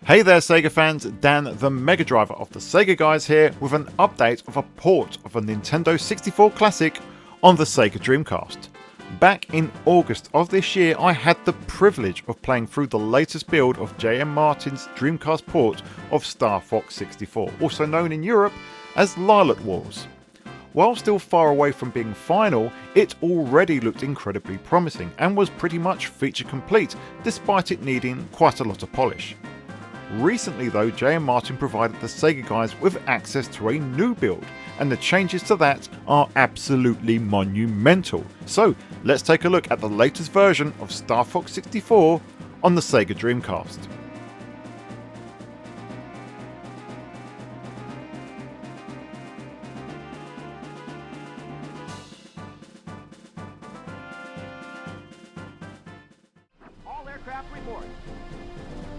Hey there Sega fans, Dan the Mega Driver of the SEGAGuys here with an update of a port of a Nintendo 64 classic on the Sega Dreamcast. Back in August of this year I had the privilege of playing through the latest build of J.M. Martin's Dreamcast port of Star Fox 64, also known in Europe as Lilac Wars. While still far away from being final, it already looked incredibly promising and was pretty much feature complete despite it needing quite a lot of polish. Recently though, J.M. Martin provided the SEGAGuys with access to a new build, and the changes to that are absolutely monumental. So let's take a look at the latest version of Star Fox 64 on the Sega Dreamcast. All aircraft report.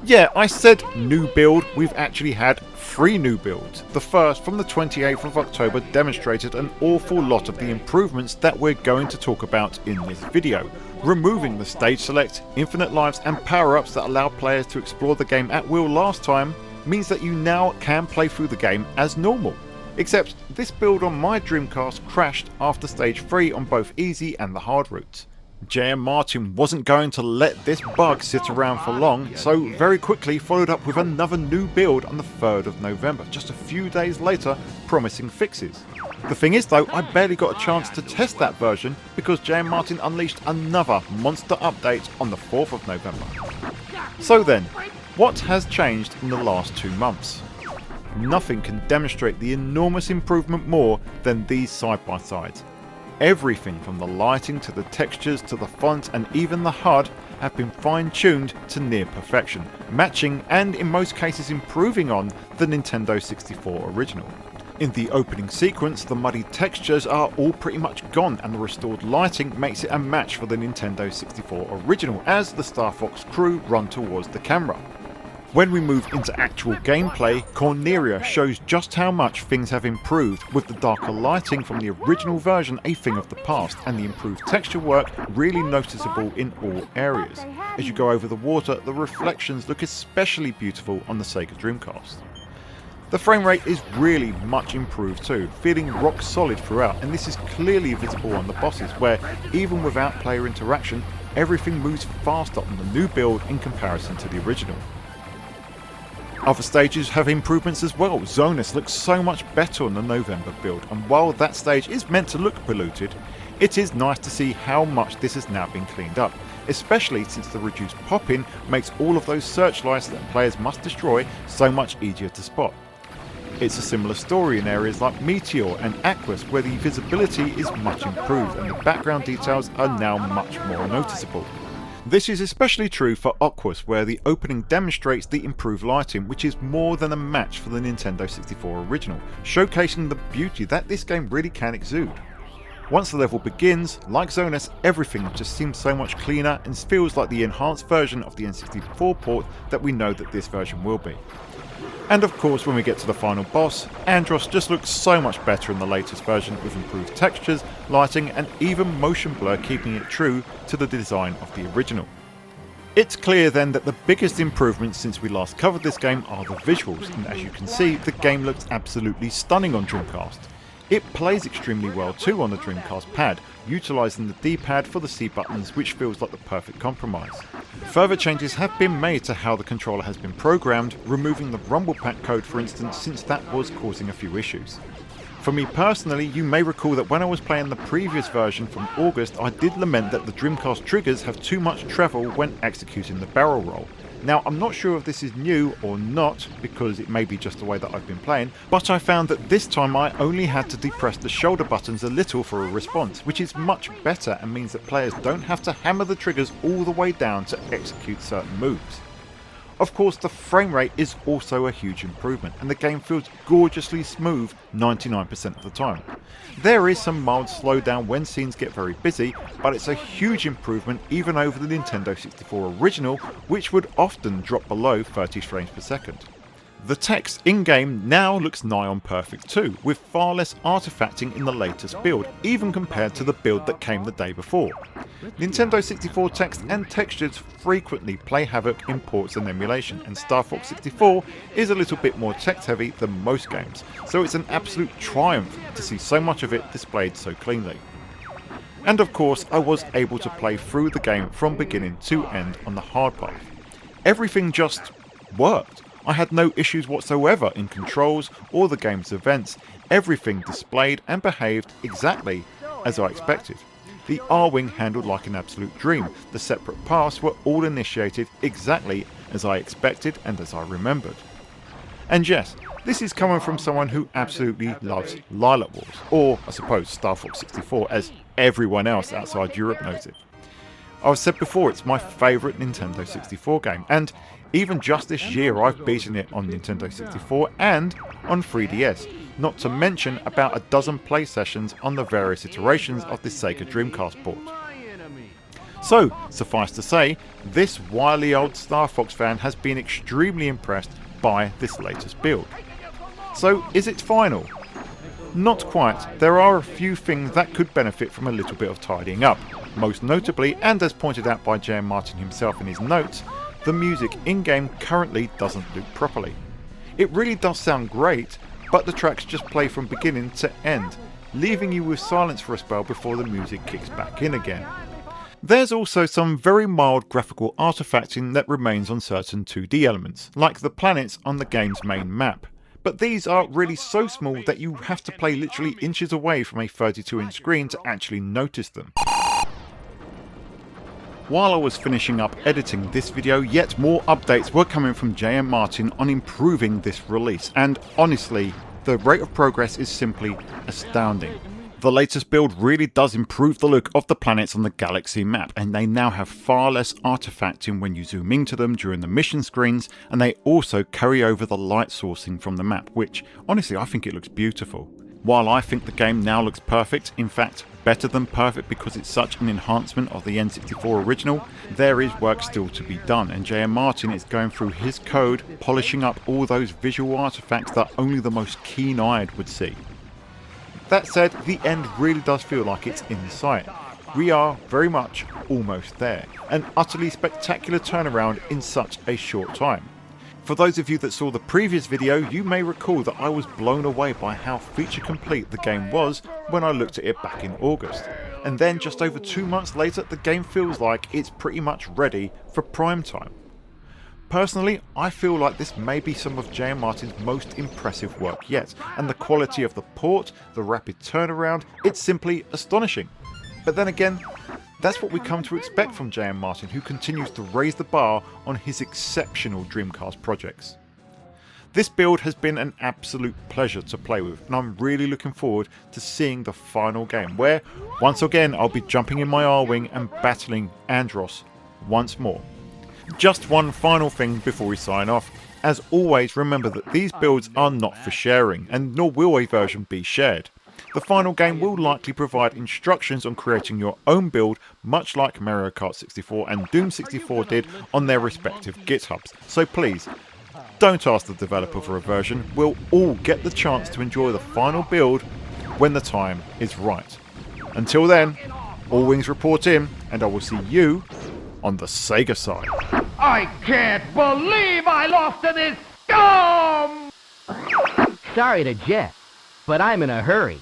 Yeah, I said new build, we've actually had 3 new builds. The first, from the 28th of October, demonstrated an awful lot of the improvements that we're going to talk about in this video. Removing the stage select, infinite lives and power-ups that allow players to explore the game at will last time means that you now can play through the game as normal. Except this build on my Dreamcast crashed after stage 3 on both easy and the hard routes. J.M. Martin wasn't going to let this bug sit around for long, so very quickly followed up with another new build on the 3rd of November, just a few days later, promising fixes. The thing is though, I barely got a chance to test that version because J.M. Martin unleashed another monster update on the 4th of November. So then, what has changed in the last 2 months? Nothing can demonstrate the enormous improvement more than these side-by-sides. Everything from the lighting to the textures to the font and even the HUD have been fine-tuned to near perfection, matching and in most cases improving on the Nintendo 64 original. In the opening sequence, the muddy textures are all pretty much gone and the restored lighting makes it a match for the Nintendo 64 original as the Star Fox crew run towards the camera. When we move into actual gameplay, Corneria shows just how much things have improved, with the darker lighting from the original version a thing of the past and the improved texture work really noticeable in all areas. As you go over the water, the reflections look especially beautiful on the Sega Dreamcast. The frame rate is really much improved too, feeling rock solid throughout, and this is clearly visible on the bosses where, even without player interaction, everything moves faster on the new build in comparison to the original. Other stages have improvements as well. Zonus looks so much better on the November build, and while that stage is meant to look polluted, it is nice to see how much this has now been cleaned up, especially since the reduced pop-in makes all of those searchlights that players must destroy so much easier to spot. It's a similar story in areas like Meteor and Aquas where the visibility is much improved and the background details are now much more noticeable. This is especially true for Aquas, where the opening demonstrates the improved lighting, which is more than a match for the Nintendo 64 original, showcasing the beauty that this game really can exude. Once the level begins, like Zonus, everything just seems so much cleaner and feels like the enhanced version of the N64 port that we know that this version will be. And of course when we get to the final boss, Andros just looks so much better in the latest version with improved textures, lighting and even motion blur, keeping it true to the design of the original. It's clear then that the biggest improvements since we last covered this game are the visuals, and as you can see the game looks absolutely stunning on Dreamcast. It plays extremely well too on the Dreamcast pad, utilising the D-pad for the C buttons, which feels like the perfect compromise. Further changes have been made to how the controller has been programmed, removing the rumble pack code for instance, since that was causing a few issues. For me personally, you may recall that when I was playing the previous version from August, I did lament that the Dreamcast triggers have too much travel when executing the barrel roll. Now I'm not sure if this is new or not, because it may be just the way that I've been playing, but I found that this time I only had to depress the shoulder buttons a little for a response, which is much better and means that players don't have to hammer the triggers all the way down to execute certain moves. Of course the frame rate is also a huge improvement and the game feels gorgeously smooth 99% of the time. There is some mild slowdown when scenes get very busy, but it's a huge improvement even over the Nintendo 64 original, which would often drop below 30 frames per second. The text in-game now looks nigh on perfect too, with far less artifacting in the latest build, even compared to the build that came the day before. Nintendo 64 text and textures frequently play havoc in ports and emulation, and Star Fox 64 is a little bit more text heavy than most games, so it's an absolute triumph to see so much of it displayed so cleanly. And of course, I was able to play through the game from beginning to end on the hard path. Everything just worked. I had no issues whatsoever in controls or the game's events. Everything displayed and behaved exactly as I expected. The R-Wing handled like an absolute dream. The separate paths were all initiated exactly as I expected and as I remembered. And yes, this is coming from someone who absolutely loves Lilac Wars, or I suppose Star Fox 64 as everyone else outside Europe knows it. I've said before, it's my favourite Nintendo 64 game, and even just this year I've beaten it on Nintendo 64 and on 3DS, not to mention about a dozen play sessions on the various iterations of the Sega Dreamcast port. So, suffice to say, this wily old Star Fox fan has been extremely impressed by this latest build. So, is it final? Not quite. There are a few things that could benefit from a little bit of tidying up. Most notably, and as pointed out by J.M. Martin himself in his notes, the music in-game currently doesn't loop properly. It really does sound great, but the tracks just play from beginning to end, leaving you with silence for a spell before the music kicks back in again. There's also some very mild graphical artifacting that remains on certain 2D elements, like the planets on the game's main map. But these are really so small that you have to play literally inches away from a 32-inch screen to actually notice them. While I was finishing up editing this video, yet more updates were coming from J.M. Martin on improving this release, and honestly, the rate of progress is simply astounding. The latest build really does improve the look of the planets on the Galaxy map, and they now have far less artifacting when you zoom into them during the mission screens, and they also carry over the light sourcing from the map, which honestly I think it looks beautiful. While I think the game now looks perfect, in fact better than perfect because it's such an enhancement of the N64 original, there is work still to be done, and J.M. Martin is going through his code, polishing up all those visual artifacts that only the most keen-eyed would see. That said, the end really does feel like it's in sight. We are very much almost there, an utterly spectacular turnaround in such a short time. For those of you that saw the previous video, you may recall that I was blown away by how feature complete the game was when I looked at it back in August. And then just over 2 months later, the game feels like it's pretty much ready for prime time. Personally, I feel like this may be some of J.M. Martin's most impressive work yet, and the quality of the port, the rapid turnaround, it's simply astonishing. But then again, that's what we come to expect from J.M. Martin, who continues to raise the bar on his exceptional Dreamcast projects. This build has been an absolute pleasure to play with, and I'm really looking forward to seeing the final game, where once again I'll be jumping in my R-Wing and battling Andros once more. Just one final thing before we sign off. As always, remember that these builds are not for sharing, and nor will a version be shared. The final game will likely provide instructions on creating your own build, much like Mario Kart 64 and Doom 64 did on their respective GitHubs. So please, don't ask the developer for a version. We'll all get the chance to enjoy the final build when the time is right. Until then, all wings report in, and I will see you on the Sega side. I can't believe I lost to this scum! Sorry to Jeff, but I'm in a hurry.